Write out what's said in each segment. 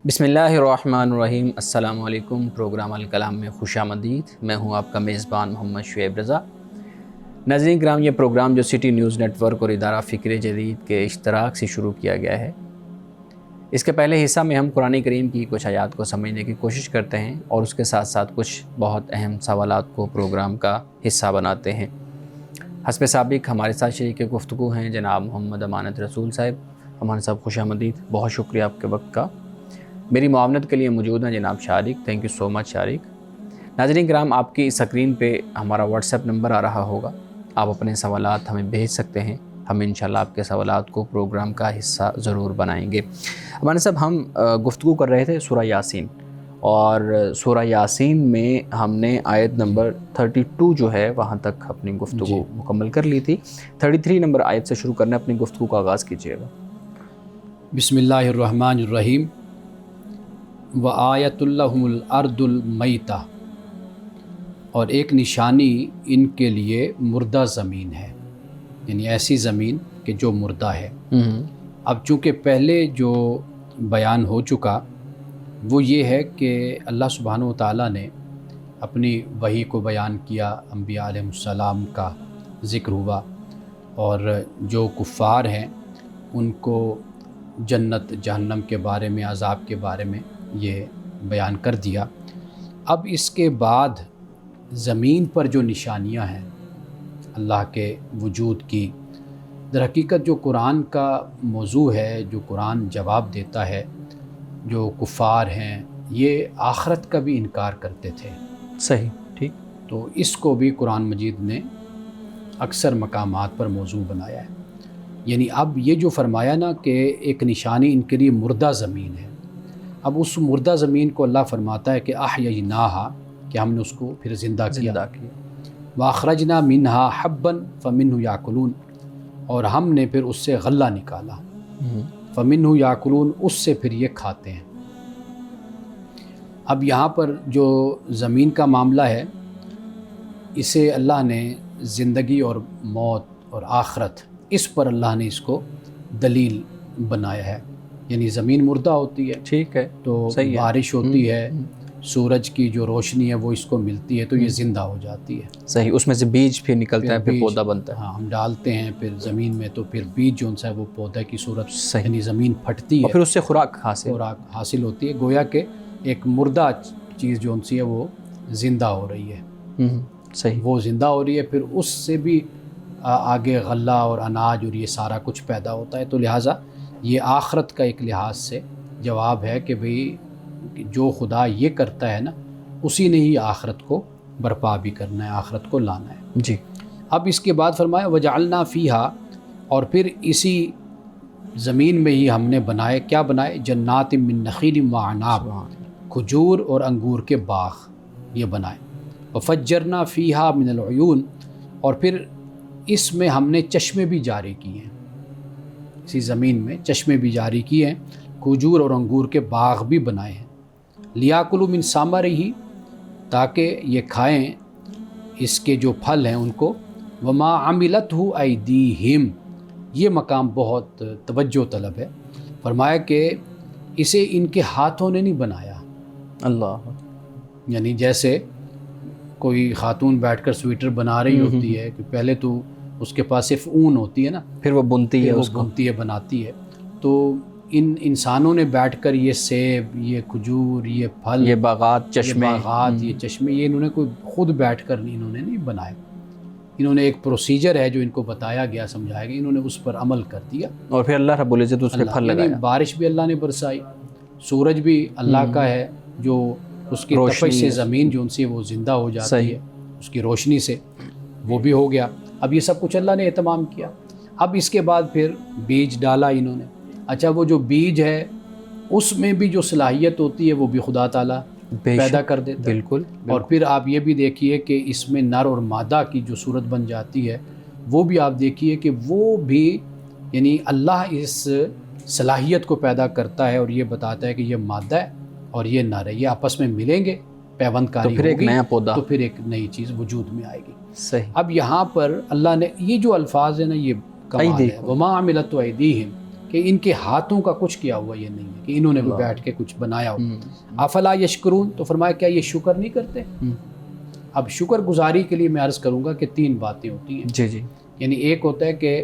بسم اللہ الرحمن الرحیم۔ السلام علیکم۔ پروگرام الکلام میں خوش آمدید۔ میں ہوں آپ کا میزبان محمد شعیب رضا۔ ناظرین کرام، یہ پروگرام جو سٹی نیوز نیٹ ورک اور ادارہ فکر جدید کے اشتراک سے شروع کیا گیا ہے، اس کے پہلے حصہ میں ہم قرآن کریم کی کچھ آیات کو سمجھنے کی کوشش کرتے ہیں اور اس کے ساتھ ساتھ کچھ بہت اہم سوالات کو پروگرام کا حصہ بناتے ہیں۔ حسب سابق ہمارے ساتھ شریک گفتگو ہیں جناب محمد امانت رسول صاحب۔ امانت صاحب خوش آمدید، بہت شکریہ آپ کے وقت کا۔ میری معاونت کے لیے موجود ہیں جناب شارق، تھینک یو سو مچ شارق۔ ناظرین کرام، آپ کی اسکرین پہ ہمارا واٹس ایپ نمبر آ رہا ہوگا، آپ اپنے سوالات ہمیں بھیج سکتے ہیں، ہم انشاءاللہ آپ کے سوالات کو پروگرام کا حصہ ضرور بنائیں گے۔ ہمارے صاحب، ہم گفتگو کر رہے تھے سورہ یاسین، اور سورہ یاسین میں ہم نے آیت نمبر 32 جو ہے وہاں تک اپنی گفتگو مکمل کر لی تھی۔ 33 نمبر آیت سے شروع کرنا، اپنی گفتگو کا آغاز کیجیے گا۔ بسم اللہ الرحمن الرحیم۔ وآیۃ لہم الارض المیتہ، اور ایک نشانی ان کے لیے مردہ زمین ہے، یعنی ایسی زمین کہ جو مردہ ہے۔ اب چونکہ پہلے جو بیان ہو چکا وہ یہ ہے کہ اللہ سبحانہ و تعالیٰ نے اپنی وحی کو بیان کیا، انبیاء علیہ السلام کا ذکر ہوا، اور جو کفار ہیں ان کو جنت جہنم کے بارے میں، عذاب کے بارے میں یہ بیان کر دیا۔ اب اس کے بعد زمین پر جو نشانیاں ہیں اللہ کے وجود کی، در حقیقت جو قرآن کا موضوع ہے، جو قرآن جواب دیتا ہے، جو کفار ہیں یہ آخرت کا بھی انکار کرتے تھے۔ صحیح، ٹھیک۔ تو اس کو بھی قرآن مجید نے اکثر مقامات پر موضوع بنایا ہے۔ یعنی اب یہ جو فرمایا نا کہ ایک نشانی ان کے لیے مردہ زمین ہے، اب اس مردہ زمین کو اللہ فرماتا ہے کہ احییناہا، کہ ہم نے اس کو پھر زندہ کیا۔ واخرجنا منہا حبا فمنہ یاکلون، اور ہم نے پھر اس سے غلہ نکالا، فمنہ یاکلون، اس سے پھر یہ کھاتے ہیں۔ اب یہاں پر جو زمین کا معاملہ ہے، اسے اللہ نے زندگی اور موت اور آخرت، اس پر اللہ نے اس کو دلیل بنایا ہے۔ یعنی زمین مردہ ہوتی ہے، ٹھیک ہے، تو بارش ہوتی ہے، سورج کی جو روشنی ہے وہ اس کو ملتی ہے تو یہ زندہ ہو جاتی ہے۔ صحیح، اس میں سے بیج پھر نکلتا ہے، پھر پودا بنتا ہے۔ ہاں، ہم ڈالتے ہیں پھر زمین میں، تو پھر بیج جو ہے وہ پودا کی صورت، یعنی زمین پھٹتی ہے اور پھر اس سے خوراک حاصل ہوتی ہے، گویا کہ ایک مردہ چیز جو ہے وہ زندہ ہو رہی ہے۔ صحیح، وہ زندہ ہو رہی ہے، پھر اس سے بھی آگے غلہ اور اناج اور یہ سارا کچھ پیدا ہوتا ہے۔ تو لہٰذا یہ آخرت کا ایک لحاظ سے جواب ہے کہ بھئی جو خدا یہ کرتا ہے نا، اسی نے ہی آخرت کو برپا بھی کرنا ہے، آخرت کو لانا ہے۔ جی۔ اب اس کے بعد فرمایا وجعلنا فیہا، اور پھر اسی زمین میں ہی ہم نے بنائے، کیا بنائے؟ جنات من نخیل وعناب، کھجور اور انگور کے باغ یہ بنائے۔ وفجرنا فیہا من العیون، اور پھر اس میں ہم نے چشمے بھی جاری کیے ہیں، اسی زمین میں چشمے بھی جاری کیے ہیں، کھجور اور انگور کے باغ بھی بنائے ہیں۔ لیاکلوا من ثمرہ، تاکہ یہ کھائیں اس کے جو پھل ہیں ان کو۔ وما عملتہ ایدیہم، یہ مقام بہت توجہ طلب ہے، فرمایا کہ اسے ان کے ہاتھوں نے نہیں بنایا۔ اللہ، یعنی جیسے کوئی خاتون بیٹھ کر سویٹر بنا رہی ہوتی ہے کہ پہلے تو اس کے پاس صرف اون ہوتی ہے نا، پھر وہ بنتی ہے، وہ بنتی ہے، بناتی ہے۔ تو ان انسانوں نے بیٹھ کر یہ سیب، یہ کھجور، یہ پھل، یہ باغات، چشمے، یہ چشمے، یہ انہوں نے کوئی خود بیٹھ کر انہوں نے نہیں بنائے، انہوں نے ایک پروسیجر ہے جو ان کو بتایا گیا، سمجھایا گیا، انہوں نے اس پر عمل کر دیا، اور پھر اللہ رب العزت اس پہ پھل لگایا۔ بارش بھی اللہ نے برسائی، سورج بھی اللہ کا ہے جو اس کی تپش سے زمین جو ان سے وہ زندہ ہو جاتی ہے، اس کی روشنی سے، وہ بھی ہو گیا۔ اب یہ سب کچھ اللہ نے اہتمام کیا۔ اب اس کے بعد پھر بیج ڈالا انہوں نے۔ اچھا، وہ جو بیج ہے اس میں بھی جو صلاحیت ہوتی ہے وہ بھی خدا تعالیٰ پیدا کر دیتا ہے۔ بالکل۔ اور پھر آپ یہ بھی دیکھیے کہ اس میں نر اور مادہ کی جو صورت بن جاتی ہے، وہ بھی آپ دیکھیے کہ وہ بھی، یعنی اللہ اس صلاحیت کو پیدا کرتا ہے اور یہ بتاتا ہے کہ یہ مادہ ہے اور یہ نر ہے، یہ آپس میں ملیں گے، پیوند کاری ہوگی، تو پھر ایک نیا پودا، تو پھر ایک نئی چیز وجود میں آئے گی۔ صحیح۔ اب یہاں پر اللہ نے یہ جو الفاظ ہیں نا، یہ کمال ہے۔ وما عملت ایدیہم، کہ ان کے ہاتھوں کا کچھ کیا ہوا یہ نہیں ہے کہ انہوں نے بھی بیٹھ کے کچھ بنایا ہو. افلا یشکرون، تو فرمایا کیا یہ شکر نہیں کرتے؟ اب شکر گزاری کے لیے میں عرض کروں گا کہ 3 باتیں ہوتی ہیں. جی جی. یعنی ایک ہوتا ہے کہ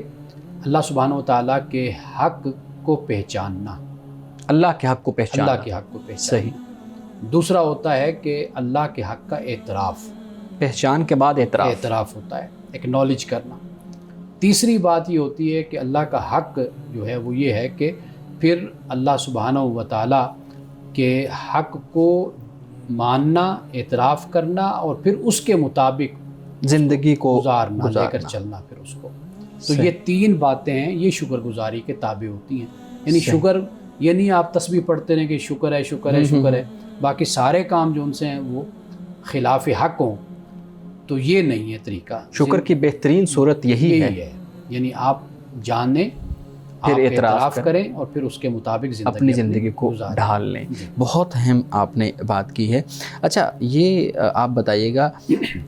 اللہ سبحانہ و تعالیٰ کے حق کو پہچاننا، اللہ کے حق کو پہچاننا، اللہ کے حق کو پہچاننا. صحیح. دوسرا ہوتا ہے کہ اللہ کے حق کا اعتراف، پہچان کے بعد اعتراف ہوتا ہے، ایکنالج کرنا. تیسری بات یہ ہوتی ہے کہ اللہ کا حق جو ہے وہ یہ ہے کہ پھر اللہ سبحانہ و تعالیٰ کے حق کو ماننا، اعتراف کرنا اور پھر اس کے مطابق زندگی کو گزارنا، لے کر چلنا پھر اس کو. تو یہ 3 باتیں ہیں، یہ شکر گزاری کے تابع ہوتی ہیں. یعنی شکر یہ نہیں آپ تسبیح پڑھتے رہیں کہ شکر ہے شکر ہے شکر ہے، باقی سارے کام جو ان سے ہیں وہ خلاف حق ہوں، تو یہ نہیں ہے طریقہ. شکر کی بہترین صورت یہی ہے، یعنی آپ جانیں، پھر آپ اعتراف کریں اور پھر اس کے مطابق اپنی زندگی کو ڈھال لیں. بہت اہم آپ نے بات کی ہے. اچھا یہ آپ بتائیے گا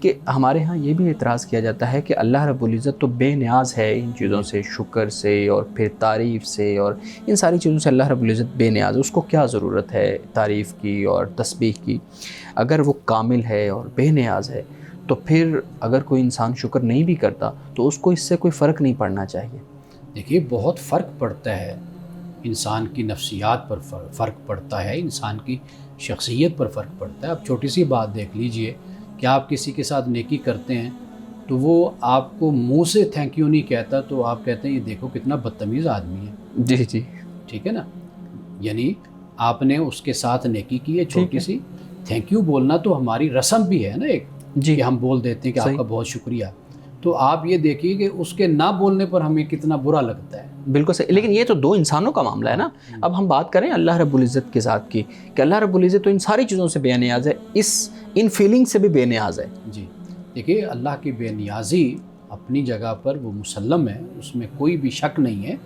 کہ ہمارے ہاں یہ بھی اعتراض کیا جاتا ہے کہ اللہ رب العزت تو بے نیاز ہے ان چیزوں سے، شکر سے اور پھر تعریف سے اور ان ساری چیزوں سے اللہ رب العزت بے نیاز ہے. اس کو کیا ضرورت ہے تعریف کی اور تسبیح کی؟ اگر وہ کامل ہے اور بے نیاز ہے تو پھر اگر کوئی انسان شکر نہیں بھی کرتا تو اس کو اس سے کوئی فرق نہیں پڑنا چاہیے. دیکھیے بہت فرق پڑتا ہے، انسان کی نفسیات پر فرق پڑتا ہے، انسان کی شخصیت پر فرق پڑتا ہے. اب چھوٹی سی بات دیکھ لیجئے کہ آپ کسی کے ساتھ نیکی کرتے ہیں تو وہ آپ کو منہ سے تھینک یو نہیں کہتا تو آپ کہتے ہیں یہ دیکھو کتنا بدتمیز آدمی ہے. جی جی ٹھیک ہے نا. یعنی آپ نے اس کے ساتھ نیکی کی ہے چھوٹی سی، تھینک یو بولنا تو ہماری رسم بھی ہے نا ایک، کہ ہم بول دیتے ہیں کہ آپ کا بہت شکریہ. تو آپ یہ دیکھیے کہ اس کے نہ بولنے پر ہمیں کتنا برا لگتا ہے. بالکل صحیح. لیکن یہ تو 2 انسانوں کا معاملہ ہے نا. اب ہم بات کریں اللہ رب العزت کے ذات کی کہ اللہ رب العزت تو ان ساری چیزوں سے بے نیاز ہے، ان فیلنگ سے بھی بے نیاز ہے. جی دیکھیے اللہ کی بے نیازی اپنی جگہ پر وہ مسلم ہے، اس میں کوئی بھی شک نہیں ہے.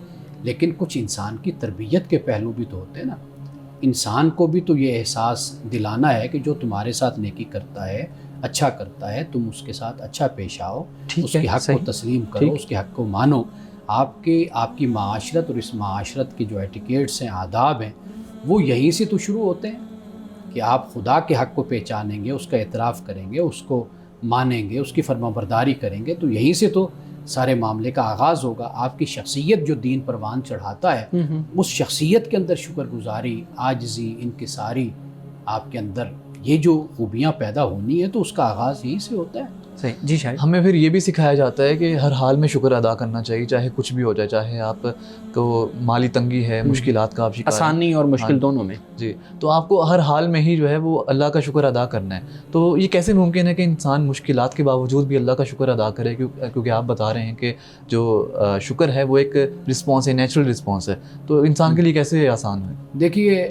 لیکن کچھ انسان کی تربیت کے پہلو بھی تو ہوتے ہیں نا. انسان کو بھی تو یہ احساس دلانا ہے کہ جو تمہارے ساتھ نیکی کرتا ہے، اچھا کرتا ہے، تم اس کے ساتھ اچھا پیش آؤ، اس کے حق کو تسلیم کرو، اس کے حق کو مانو. آپ کی معاشرت اور اس معاشرت کی جو ایٹیکیٹس ہیں، آداب ہیں، وہ یہیں سے تو شروع ہوتے ہیں کہ آپ خدا کے حق کو پہچانیں گے، اس کا اعتراف کریں گے، اس کو مانیں گے، اس کی فرما برداری کریں گے، تو یہیں سے تو سارے معاملے کا آغاز ہوگا. آپ کی شخصیت جو دین پروان چڑھاتا ہے، اس شخصیت کے اندر شکر گزاری، عاجزی، انکساری، آپ کے اندر یہ جو خوبیاں پیدا ہونی ہے تو اس کا آغاز یہیں سے ہوتا ہے. صحیح. جی شاید ہمیں پھر یہ بھی سکھایا جاتا ہے کہ ہر حال میں شکر ادا کرنا چاہیے، چاہے کچھ بھی ہو جائے، چاہے آپ کو مالی تنگی ہے، مشکلات کا آپ شکار ہیں، آسانی اور مشکل دونوں میں. جی تو آپ کو ہر حال میں ہی جو ہے وہ اللہ کا شکر ادا کرنا ہے. تو یہ کیسے ممکن ہے کہ انسان مشکلات کے باوجود بھی اللہ کا شکر ادا کرے؟ کیونکہ آپ بتا رہے ہیں کہ جو شکر ہے وہ ایک رسپانس ہے، نیچرل رسپانس ہے. تو انسان کے لیے کیسے آسان ہے؟ دیکھیے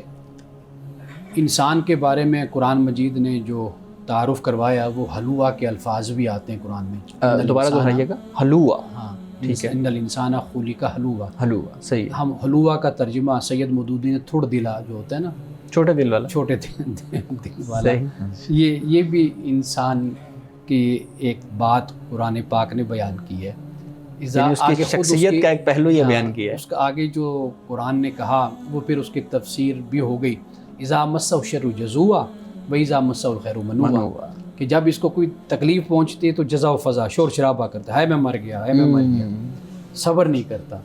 انسان کے بارے میں قرآن مجید نے جو تعارف کروایا وہ حلوہ کے الفاظ بھی آتے ہیں قرآن میں. دوبارہ دہرائیے گا. حلوہ. ہاں ٹھیک ہے. ان الانسان خلق حلوہ. حلوہ صحیح. ہم حلوہ کا ترجمہ سید مودودی نے تھوڑ دلا جو ہوتا ہے نا، چھوٹے دل والا، چھوٹے دل والا، صحیح. یہ بھی انسان کی ایک بات قرآن پاک نے بیان کی ہے. یعنی اس کی شخصیت کا ایک پہلو یہ بیان کیا ہے. اس کا آگے جو قرآن نے کہا وہ پھر اس کی تفسیر بھی ہو گئی. اذا مسہ الشر جزوعا و اذا مسہ الخیر منوعا، کہ جب اس کو کوئی تکلیف پہنچتی ہے تو جزا و فضا، شور شرابہ کرتا ہے، میں مر گیا، میں مر گیا، صبر نہیں کرتا.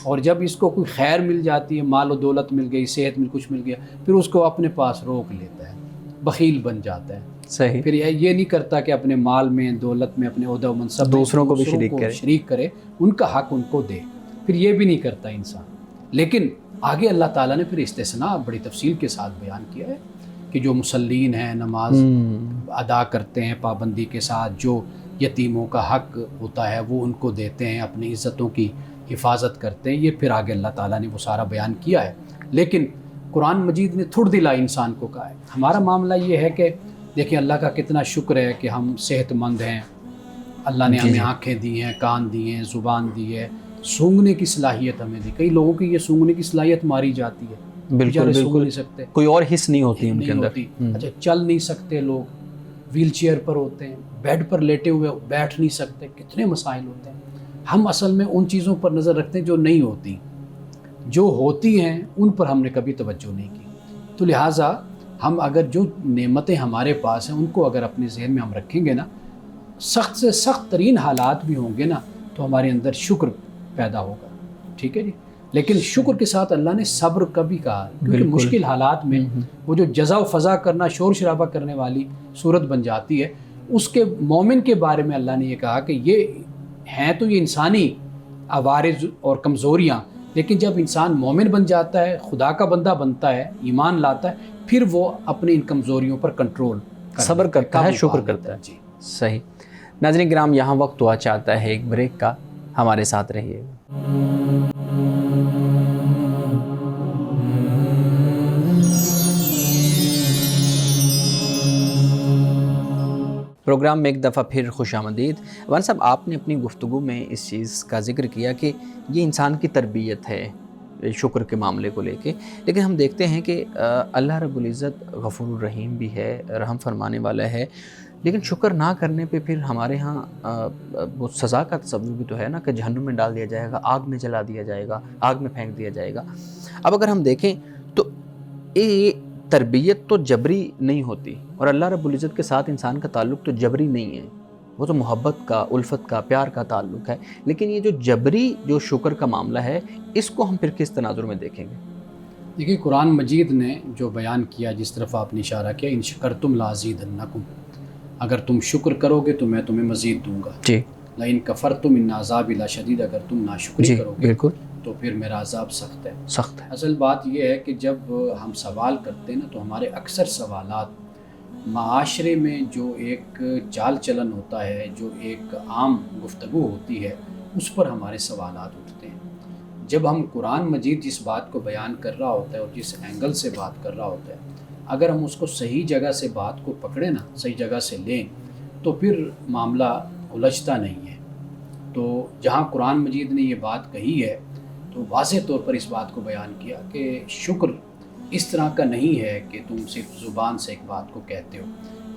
اور جب اس کو کوئی خیر مل جاتی ہے، مال و دولت مل گئی، صحت میں کچھ مل گیا، پھر اس کو اپنے پاس روک لیتا ہے، بخیل بن جاتا ہے. صحیح. پھر یہ نہیں کرتا کہ اپنے مال میں، دولت میں، اپنے عہدہ و منصب دوسروں کو بھی شریک کرے، ان کا حق ان کو دے. پھر یہ بھی نہیں کرتا انسان. لیکن آگے اللہ تعالیٰ نے پھر استثناء بڑی تفصیل کے ساتھ بیان کیا ہے کہ جو مسلین ہیں، نماز ادا کرتے ہیں پابندی کے ساتھ، جو یتیموں کا حق ہوتا ہے وہ ان کو دیتے ہیں، اپنی عزتوں کی حفاظت کرتے ہیں. یہ پھر آگے اللہ تعالیٰ نے وہ سارا بیان کیا ہے. لیکن قرآن مجید نے تھوڑ دلا انسان کو کہا ہے. ہمارا معاملہ یہ ہے کہ دیکھیں اللہ کا کتنا شکر ہے کہ ہم صحت مند ہیں، اللہ نے ہمیں آنکھیں دی ہیں، کان دی ہیں، زبان دی ہے، سونگنے کی صلاحیت ہمیں دی. کئی لوگوں کی یہ سونگنے کی صلاحیت ماری جاتی ہے، بالکل سونگ نہیں سکتے، کوئی اور حص نہیں ہوتی ان کے اندر. اچھا چل نہیں سکتے، لوگ ویل چیئر پر ہوتے ہیں، بیڈ پر لیٹے ہوئے بیٹھ نہیں سکتے، کتنے مسائل ہوتے ہیں. ہم اصل میں ان چیزوں پر نظر رکھتے ہیں جو نہیں ہوتی. جو ہوتی ہیں ان پر ہم نے کبھی توجہ نہیں کی. تو لہٰذا ہم اگر جو نعمتیں ہمارے پاس ہیں ان کو اگر اپنے ذہن میں ہم رکھیں گے نا، سخت سے سخت ترین حالات بھی ہوں گے نا تو ہمارے اندر شکر پیدا ہوگا. ٹھیک ہے جی. لیکن شکر کے ساتھ اللہ نے صبر کا بھی کہا، کیونکہ مشکل حالات میں وہ جو جزا و فضا کرنا، شور شرابہ کرنے والی صورت بن جاتی ہے، اس کے مومن کے بارے میں اللہ نے یہ کہا کہ یہ ہیں تو یہ انسانی عوارض اور کمزوریاں، لیکن جب انسان مومن بن جاتا ہے، خدا کا بندہ بنتا ہے، ایمان لاتا ہے، پھر وہ اپنی ان کمزوریوں پر کنٹرول صبر کرتا ہے، شکر کرتا ہے. جی صحیح. ناظرین کرام، یہاں وقت ہوا چاہتا ہے ایک بریک کا، ہمارے ساتھ رہیے. پروگرام میں ایک دفعہ پھر خوش آمدید. وان صاحب، آپ نے اپنی گفتگو میں اس چیز کا ذکر کیا کہ یہ انسان کی تربیت ہے شکر کے معاملے کو لے کے، لیکن ہم دیکھتے ہیں کہ اللہ رب العزت غفور الرحیم بھی ہے، رحم فرمانے والا ہے، لیکن شکر نہ کرنے پہ پھر ہمارے ہاں وہ سزا کا تصور بھی تو ہے نا کہ جہنم میں ڈال دیا جائے گا، آگ میں جلا دیا جائے گا، آگ میں پھینک دیا جائے گا. اب اگر ہم دیکھیں تو یہ تربیت تو جبری نہیں ہوتی، اور اللہ رب العزت کے ساتھ انسان کا تعلق تو جبری نہیں ہے، وہ تو محبت کا، الفت کا، پیار کا تعلق ہے. لیکن یہ جو جبری جو شکر کا معاملہ ہے، اس کو ہم پھر کس تناظر میں دیکھیں گے؟ دیکھیے، قرآن مجید نے جو بیان کیا، جس طرف آپ نے اشارہ کیا، ان شکرتم لازیدنکم، اگر تم شکر کرو گے تو میں تمہیں مزید دوں گا. جی. لئن کفرتم ان عذابی لشدید، اگر تم ناشکری کرو گے بالکل تو پھر میرا عذاب سخت ہے. سخت ہے. اصل بات یہ ہے کہ جب ہم سوال کرتے ہیں نا تو ہمارے اکثر سوالات معاشرے میں جو ایک چال چلن ہوتا ہے، جو ایک عام گفتگو ہوتی ہے، اس پر ہمارے سوالات اٹھتے ہیں. جب ہم قرآن مجید جس بات کو بیان کر رہا ہوتا ہے اور جس اینگل سے بات کر رہا ہوتا ہے، اگر ہم اس کو صحیح جگہ سے بات کو پکڑیں نا، صحیح جگہ سے لیں، تو پھر معاملہ الجھتا نہیں ہے. تو جہاں قرآن مجید نے یہ بات کہی ہے تو واضح طور پر اس بات کو بیان کیا کہ شکر اس طرح کا نہیں ہے کہ تم صرف زبان سے ایک بات کو کہتے ہو،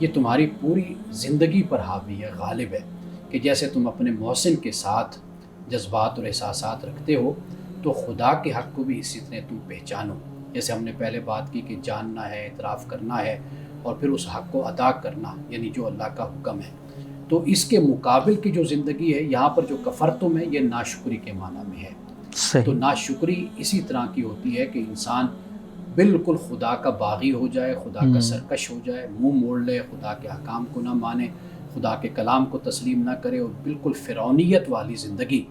یہ تمہاری پوری زندگی پر حاوی ہے، غالب ہے. کہ جیسے تم اپنے محسن کے ساتھ جذبات اور احساسات رکھتے ہو تو خدا کے حق کو بھی اسی طرح تم پہچانو. جیسے ہم نے پہلے بات کی کہ جاننا ہے، اعتراف کرنا ہے، اور پھر اس حق کو ادا کرنا، یعنی جو اللہ کا حکم ہے. تو اس کے مقابل کی جو زندگی ہے، یہاں پر جو کفرتم ہے، یہ ناشکری کے معنی میں ہے. تو ناشکری اسی طرح کی ہوتی ہے کہ انسان بالکل خدا کا باغی ہو جائے، خدا کا سرکش ہو جائے، منہ موڑ لے، خدا کے احکام کو نہ مانے، خدا کے کلام کو تسلیم نہ کرے، اور بالکل فرعونیت والی زندگی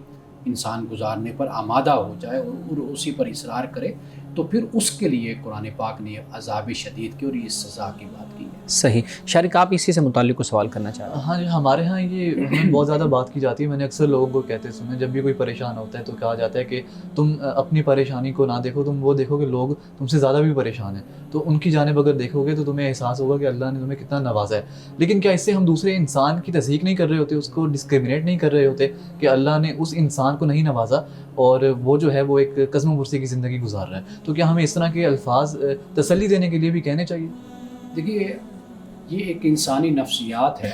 انسان گزارنے پر آمادہ ہو جائے اور اسی پر اصرار کرے، تو پھر اس کے لیے قرآن پاک نے عذاب شدید کی اور یہ سزا کی بات کی ہے. صحیح. شارق، آپ اسی سے متعلق کو سوال کرنا چاہ رہے ہیں؟ ہاں جی، ہمارے ہاں یہ بہت زیادہ بات کی جاتی ہے. میں نے اکثر لوگوں کو کہتے سنا، جب بھی کوئی پریشان ہوتا ہے تو کہا جاتا ہے کہ تم اپنی پریشانی کو نہ دیکھو، تم وہ دیکھو کہ لوگ تم سے زیادہ بھی پریشان ہیں، تو ان کی جانب اگر دیکھو گے تو تمہیں احساس ہوگا کہ اللہ نے تمہیں کتنا نوازا ہے. لیکن کیا اس سے ہم دوسرے انسان کی تصدیق نہیں کر رہے ہوتے، اس کو ڈسکریمنیٹ نہیں کر رہے ہوتے کہ اللہ نے اس انسان کو نہیں نوازا اور وہ جو ہے وہ ایک قزم و برسی کی زندگی گزار رہا ہے؟ تو کیا ہمیں اس طرح کے الفاظ تسلی دینے کے لیے بھی کہنے چاہیے؟ دیکھیے، یہ ایک انسانی نفسیات ہے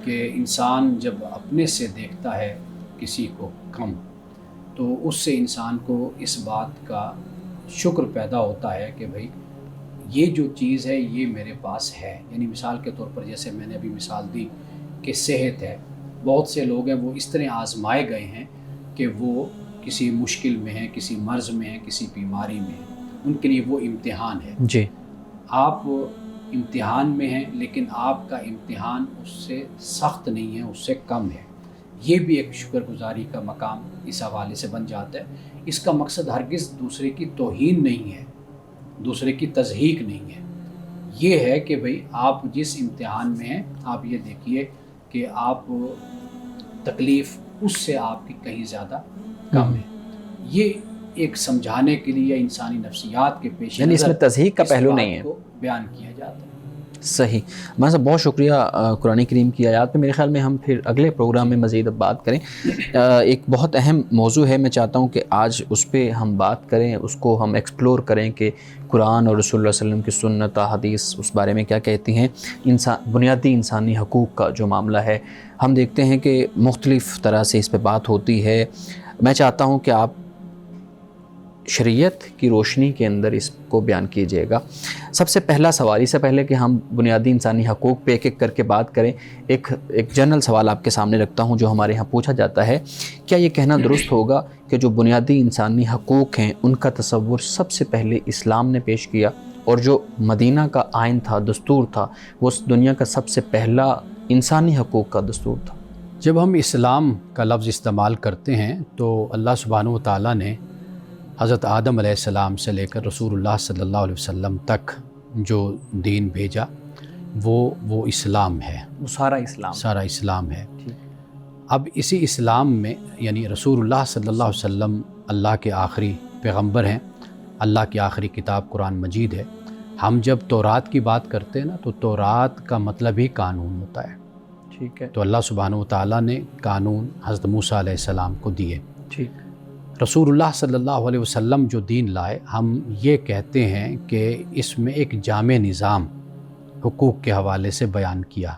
کہ انسان جب اپنے سے دیکھتا ہے کسی کو کم، تو اس سے انسان کو اس بات کا شکر پیدا ہوتا ہے کہ بھائی یہ جو چیز ہے یہ میرے پاس ہے. یعنی مثال کے طور پر جیسے میں نے ابھی مثال دی کہ صحت ہے، بہت سے لوگ ہیں وہ اس طرح آزمائے گئے ہیں کہ وہ کسی مشکل میں ہیں، کسی مرض میں ہیں، کسی بیماری میں ہیں، ان کے لیے وہ امتحان ہے. جی. آپ امتحان میں ہیں لیکن آپ کا امتحان اس سے سخت نہیں ہے، اس سے کم ہے. یہ بھی ایک شکر گزاری کا مقام اس حوالے سے بن جاتا ہے. اس کا مقصد ہرگز دوسرے کی توہین نہیں ہے، دوسرے کی تضحیک نہیں ہے. یہ ہے کہ بھئی آپ جس امتحان میں ہیں، آپ یہ دیکھیے کہ آپ تکلیف اس سے آپ کی کہیں زیادہ کم ہے. یہ ایک سمجھانے کے لیے انسانی نفسیات کے پیش یعنی اس میں تضحیک کا پہلو نہیں ہے، کو بیان کیا جاتا ہے. صحیح. میں صاحب بہت شکریہ. قرآن کریم کی آیات پہ میرے خیال میں ہم پھر اگلے پروگرام میں مزید اب بات کریں. ایک بہت اہم موضوع ہے، میں چاہتا ہوں کہ آج اس پہ ہم بات کریں، اس کو ہم ایکسپلور کریں کہ قرآن اور رسول اللہ صلی اللہ علیہ وسلم کی سنت حدیث اس بارے میں کیا کہتی ہیں. بنیادی انسانی حقوق کا جو معاملہ ہے، ہم دیکھتے ہیں کہ مختلف طرح سے اس پہ بات ہوتی ہے. میں چاہتا ہوں کہ آپ شریعت کی روشنی کے اندر اس کو بیان کیجیے گا. سب سے پہلا سوال، اس سے پہلے کہ ہم بنیادی انسانی حقوق پہ ایک ایک کر کے بات کریں، ایک جنرل سوال آپ کے سامنے رکھتا ہوں جو ہمارے یہاں پوچھا جاتا ہے. کیا یہ کہنا درست ہوگا کہ جو بنیادی انسانی حقوق ہیں ان کا تصور سب سے پہلے اسلام نے پیش کیا، اور جو مدینہ کا آئین تھا، دستور تھا، وہ دنیا کا سب سے پہلا انسانی حقوق کا دستور تھا؟ جب ہم اسلام کا لفظ استعمال کرتے ہیں تو اللہ سبحانہ و تعالیٰ نے حضرت آدم علیہ السلام سے لے کر رسول اللہ صلی اللہ علیہ وسلم تک جو دین بھیجا وہ اسلام ہے، وہ سارا اسلام ہے. اب اسی اسلام میں یعنی رسول اللہ صلی اللہ علیہ وسلم اللہ کے آخری پیغمبر ہیں، اللہ کی آخری کتاب قرآن مجید ہے. ہم جب تورات کی بات کرتے ہیں نا تو تورات کا مطلب ہی قانون ہوتا ہے. ٹھیک ہے. تو اللہ سبحانہ و تعالیٰ نے قانون حضرت موسیٰ علیہ السلام کو دیے. ٹھیک. رسول اللہ صلی اللہ علیہ وسلم جو دین لائے، ہم یہ کہتے ہیں کہ اس میں ایک جامع نظام حقوق کے حوالے سے بیان کیا.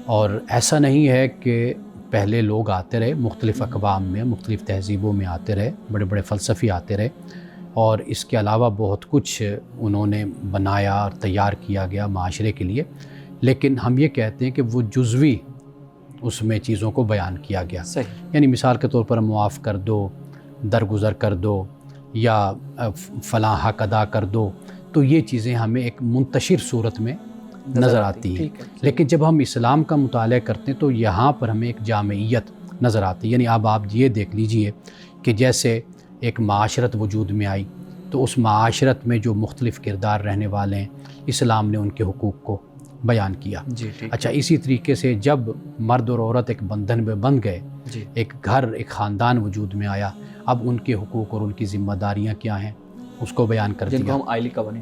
اور ایسا نہیں ہے کہ پہلے لوگ آتے رہے، مختلف اقوام میں، مختلف تہذیبوں میں آتے رہے، بڑے بڑے فلسفی آتے رہے، اور اس کے علاوہ بہت کچھ انہوں نے بنایا اور تیار کیا گیا معاشرے کے لیے. لیکن ہم یہ کہتے ہیں کہ وہ جزوی اس میں چیزوں کو بیان کیا گیا. صحیح. یعنی مثال کے طور پر معاف کر دو، درگزر کر دو، یا فلاں حق ادا کر دو، تو یہ چیزیں ہمیں ایک منتشر صورت میں نظر آتی ہیں. لیکن جب ہم اسلام کا مطالعہ کرتے ہیں تو یہاں پر ہمیں ایک جامعیت نظر آتی ہے. یعنی اب آپ یہ دیکھ لیجئے کہ جیسے ایک معاشرت وجود میں آئی تو اس معاشرت میں جو مختلف کردار رہنے والے ہیں، اسلام نے ان کے حقوق کو بیان کیا. جی. اچھا، اسی طریقے سے جب مرد اور عورت ایک بندھن میں بندھ گئے، ایک گھر، ایک خاندان وجود میں آیا، اب ان کے حقوق اور ان کی ذمہ داریاں کیا ہیں اس کو بیان کر دیا. جن کو ہم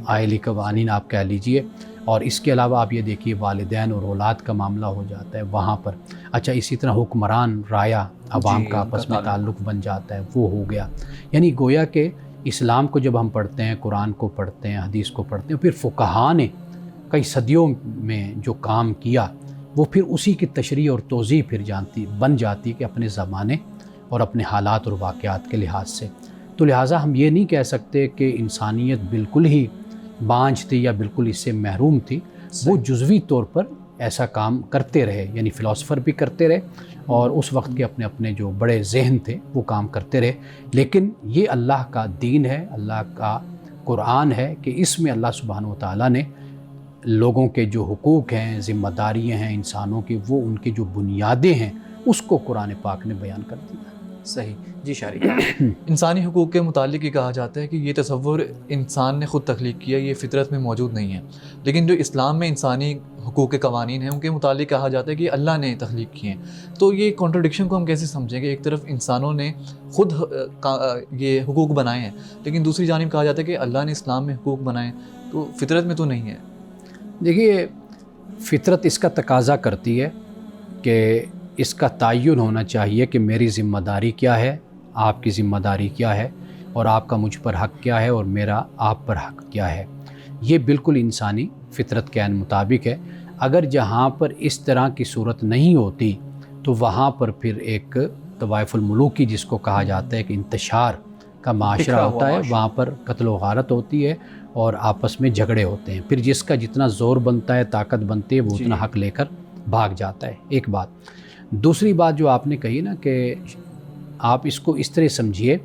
آئلی قوانین آپ کہہ لیجئے. اور اس کے علاوہ آپ یہ دیکھیے والدین اور اولاد کا معاملہ ہو جاتا ہے وہاں پر. اچھا، اسی طرح حکمران رایا عوام کا آپس میں تعلق بن جاتا ہے، وہ ہو گیا. یعنی گویا کہ اسلام کو جب ہم پڑھتے ہیں، قرآن کو پڑھتے ہیں، حدیث کو پڑھتے ہیں، پھر فقہا نے کئی صدیوں میں جو کام کیا وہ پھر اسی کی تشریح اور توضیح پھر بن جاتی کہ اپنے زمانے اور اپنے حالات اور واقعات کے لحاظ سے. تو لہٰذا ہم یہ نہیں کہہ سکتے کہ انسانیت بالکل ہی بانجھ تھی یا بالکل اس سے محروم تھی. وہ جزوی طور پر ایسا کام کرتے رہے، یعنی فلاسفر بھی کرتے رہے اور اس وقت کے اپنے اپنے جو بڑے ذہن تھے وہ کام کرتے رہے. لیکن یہ اللہ کا دین ہے، اللہ کا قرآن ہے کہ اس میں اللہ سبحانہ و تعالیٰ نے لوگوں کے جو حقوق ہیں، ذمہ داریاں ہیں انسانوں کی، وہ ان کی جو بنیادیں ہیں اس کو قرآن پاک نے بیان کر دیا. صحیح. جی شارق. انسانی حقوق کے متعلق یہ کہا جاتا ہے کہ یہ تصور انسان نے خود تخلیق کیا، یہ فطرت میں موجود نہیں ہے. لیکن جو اسلام میں انسانی حقوق کے قوانین ہیں ان کے متعلق کہا جاتا ہے کہ اللہ نے تخلیق کیے ہیں. تو یہ کانٹرڈکشن کو ہم کیسے سمجھیں کہ ایک طرف انسانوں نے خود یہ حقوق بنائے ہیں، لیکن دوسری جانب کہا جاتا ہے کہ اللہ نے اسلام میں حقوق بنائے ہیں، تو فطرت میں تو نہیں ہے. دیکھیے، فطرت اس کا تقاضا کرتی ہے کہ اس کا تعین ہونا چاہیے کہ میری ذمہ داری کیا ہے، آپ کی ذمہ داری کیا ہے، اور آپ کا مجھ پر حق کیا ہے اور میرا آپ پر حق کیا ہے. یہ بالکل انسانی فطرت کے عین مطابق ہے. اگر جہاں پر اس طرح کی صورت نہیں ہوتی تو وہاں پر پھر ایک طوائف الملوکی جس کو کہا جاتا ہے کہ انتشار کا معاشرہ ہوتا ہے، وہاں پر قتل و غارت ہوتی ہے اور آپس میں جھگڑے ہوتے ہیں. پھر جس کا جتنا زور بنتا ہے، طاقت بنتی ہے، وہ اتنا حق لے کر بھاگ جاتا ہے. ایک بات. دوسری بات جو آپ نے کہی نا کہ آپ اس کو اس طرح سمجھیے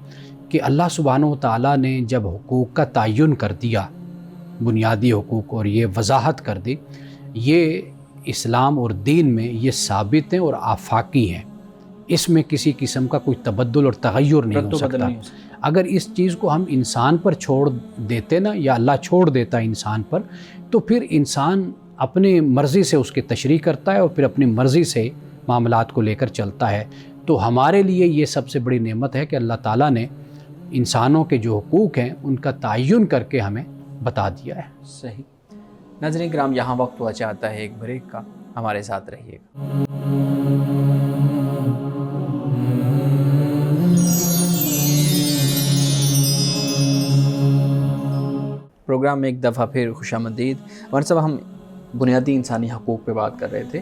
کہ اللہ سبحانہ و تعالیٰ نے جب حقوق کا تعین کر دیا، بنیادی حقوق، اور یہ وضاحت کر دی، یہ اسلام اور دین میں یہ ثابت ہیں اور آفاقی ہیں. اس میں کسی قسم کا کوئی تبدل اور تغیر نہیں ہو سکتا. اگر اس چیز کو ہم انسان پر چھوڑ دیتے نا، یا اللہ چھوڑ دیتا انسان پر، تو پھر انسان اپنی مرضی سے اس کی تشریح کرتا ہے اور پھر اپنی مرضی سے معاملات کو لے کر چلتا ہے. تو ہمارے لیے یہ سب سے بڑی نعمت ہے کہ اللہ تعالیٰ نے انسانوں کے جو حقوق ہیں ان کا تعین کر کے ہمیں بتا دیا ہے. صحیح. ناظرین کرام، یہاں وقت ہوا چاہتا ہے ایک بریک کا، ہمارے ساتھ رہیے گا. پروگرام میں ایک دفعہ پھر خوش آمدید. ورنہ صاحب، ہم بنیادی انسانی حقوق پہ بات کر رہے تھے.